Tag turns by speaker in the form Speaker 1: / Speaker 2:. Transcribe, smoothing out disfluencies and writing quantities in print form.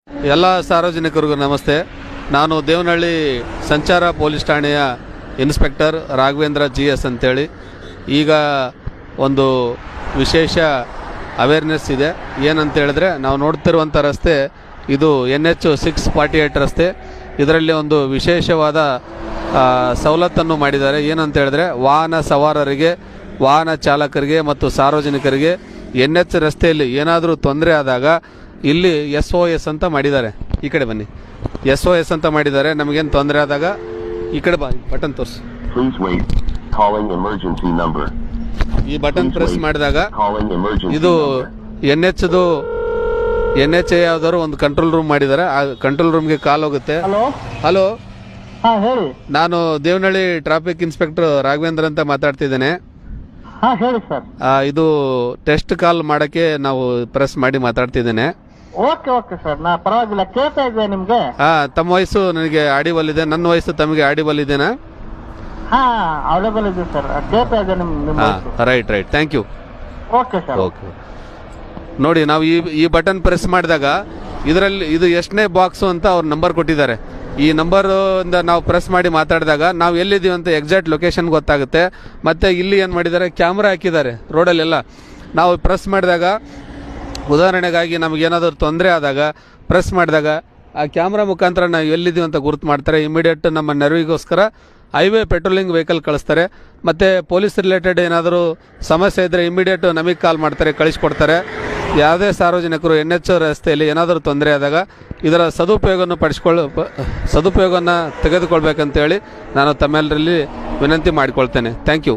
Speaker 1: ಎಲ್ಲ ಸಾರ್ವಜನಿಕರಿಗೂ ನಮಸ್ತೆ. ನಾನು ದೇವನಹಳ್ಳಿ ಸಂಚಾರ ಪೊಲೀಸ್ ಠಾಣೆಯ ಇನ್ಸ್ಪೆಕ್ಟರ್ ರಾಘವೇಂದ್ರ GS ಅಂತೇಳಿ. ಈಗ ಒಂದು ವಿಶೇಷ ಅವೇರ್ನೆಸ್ ಇದೆ. ಏನಂತ ಹೇಳಿದ್ರೆ, ನಾವು ನೋಡ್ತಿರುವಂಥ ರಸ್ತೆ ಇದು NH 648 ರಸ್ತೆ. ಇದರಲ್ಲಿ ಒಂದು ವಿಶೇಷವಾದ ಸವಲತ್ತನ್ನು ಮಾಡಿದ್ದಾರೆ. ಏನಂತ ಹೇಳಿದ್ರೆ, ವಾಹನ ಸವಾರರಿಗೆ, ವಾಹನ ಚಾಲಕರಿಗೆ ಮತ್ತು ಸಾರ್ವಜನಿಕರಿಗೆ NH ರಸ್ತೆಯಲ್ಲಿ ಏನಾದರೂ ತೊಂದರೆ ಆದಾಗ ಇಲ್ಲಿ SOS ಅಂತ ಮಾಡಿದ್ದಾರೆ. ಈ ಕಡೆ ಬನ್ನಿ, SOS ಅಂತ ಮಾಡಿದ್ದಾರೆ. ನಮಗೇನು ತೊಂದರೆ ಆದಾಗ ಈ ಕಡೆ ಬಾ, ಬಟನ್ ತೋರಿಸಿ. ಈ ಬಟನ್ ಪ್ರೆಸ್ ಮಾಡಿದಾಗ ಇದು NH ಯಾವ್ದಾದ್ರು ಒಂದು ಕಂಟ್ರೋಲ್ ರೂಮ್ ಮಾಡಿದ್ದಾರೆ. ಆ ಕಂಟ್ರೋಲ್ ರೂಮ್ಗೆ ಕಾಲ್ ಹೋಗುತ್ತೆ. ಹಲೋ,
Speaker 2: ಹೇಳಿ.
Speaker 1: ನಾನು ದೇವನಹಳ್ಳಿ ಟ್ರಾಫಿಕ್ ಇನ್ಸ್ಪೆಕ್ಟರ್ ರಾಘವೇಂದ್ರ ಅಂತ ಮಾತಾಡ್ತಿದ್ದೇನೆ.
Speaker 2: ಹೇಳಿ ಸರ್.
Speaker 1: ಇದು ಟೆಸ್ಟ್ ಕಾಲ್ ಮಾಡಕ್ಕೆ ನಾವು ಪ್ರೆಸ್ ಮಾಡಿ ಮಾತಾಡ್ತಿದ್ದೇನೆ.
Speaker 2: ಓಕೆ ಸರ್, ನಾ ಪರವಾಗಿಲ್ಲ, ಕೇಳ್ತಾ ಇದ್ದೆ ನಿಮ್ಗೆ.
Speaker 1: ತಮ್ಮ ವಯಸ್ಸು ನನಗೆ ಆಡಿಬಲ್ ಇದೆ, ನನ್ನ ವಯಸ್ಸು ತಮಗೆ ಆಡಿಬಲ್ ಇದೆನಾ?
Speaker 2: ಅವೈಲೇಬಲ್ ಇದೆ ಸರ್, ಕೇಳ್ತಾ ಇದ್ದೆ ನಿಮ್ಮ
Speaker 1: right, thank you.
Speaker 2: Okay sir.
Speaker 1: Okay, ನೋಡಿ, ನಾವು ಈ ಬಟನ್ ಪ್ರೆಸ್ ಮಾಡಿದಾಗ ಇದರಲ್ಲಿ ಇದು ಎಷ್ಟನೇ ಬಾಕ್ಸು ಅಂತ ಅವ್ರ ನಂಬರ್ ಕೊಟ್ಟಿದ್ದಾರೆ. ಈ ನಂಬರ್ ಇಂದ ನಾವು ಪ್ರೆಸ್ ಮಾಡಿ ಮಾತಾಡಿದಾಗ ನಾವು ಎಲ್ಲಿದ್ದೀವಿ ಅಂತ ಎಕ್ಸಾಕ್ಟ್ ಲೊಕೇಶನ್ ಗೊತ್ತಾಗುತ್ತೆ. ಮತ್ತೆ ಇಲ್ಲಿ ಏನು ಮಾಡಿದ್ದಾರೆ, ಕ್ಯಾಮ್ರಾ ಹಾಕಿದ್ದಾರೆ ರೋಡಲ್ಲೆಲ್ಲ. ನಾವು ಪ್ರೆಸ್ ಮಾಡಿದಾಗ, ಉದಾಹರಣೆಗಾಗಿ ನಮಗೇನಾದರೂ ತೊಂದರೆ ಆದಾಗ ಪ್ರೆಸ್ ಮಾಡಿದಾಗ ಆ ಕ್ಯಾಮ್ರಾ ಮುಖಾಂತರ ನಾವು ಎಲ್ಲಿದ್ದೀವಿ ಅಂತ ಗುರುತು ಮಾಡ್ತಾರೆ. ಇಮಿಡಿಯೇಟ್ ನಮ್ಮ ನೆರವಿಗೋಸ್ಕರ ಹೈವೇ ಪೆಟ್ರೋಲಿಂಗ್ ವೆಹಿಕಲ್ ಕಳಿಸ್ತಾರೆ. ಮತ್ತು ಪೊಲೀಸ್ ರಿಲೇಟೆಡ್ ಏನಾದರೂ ಸಮಸ್ಯೆ ಇದ್ದರೆ ಇಮಿಡಿಯೇಟ್ ನಮಗೆ ಕಾಲ್ ಮಾಡ್ತಾರೆ, ಕಳಿಸ್ಕೊಡ್ತಾರೆ. ಯಾವುದೇ ಸಾರ್ವಜನಿಕರು NH ರಸ್ತೆಯಲ್ಲಿ ಏನಾದರೂ ತೊಂದರೆ ಆದಾಗ ಇದರ ಸದುಪಯೋಗವನ್ನು ತೆಗೆದುಕೊಳ್ಬೇಕಂತೇಳಿ ನಾನು ತಮ್ಮೆಲ್ಲರಲ್ಲಿ ವಿನಂತಿ ಮಾಡಿಕೊಳ್ತೇನೆ. Thank you.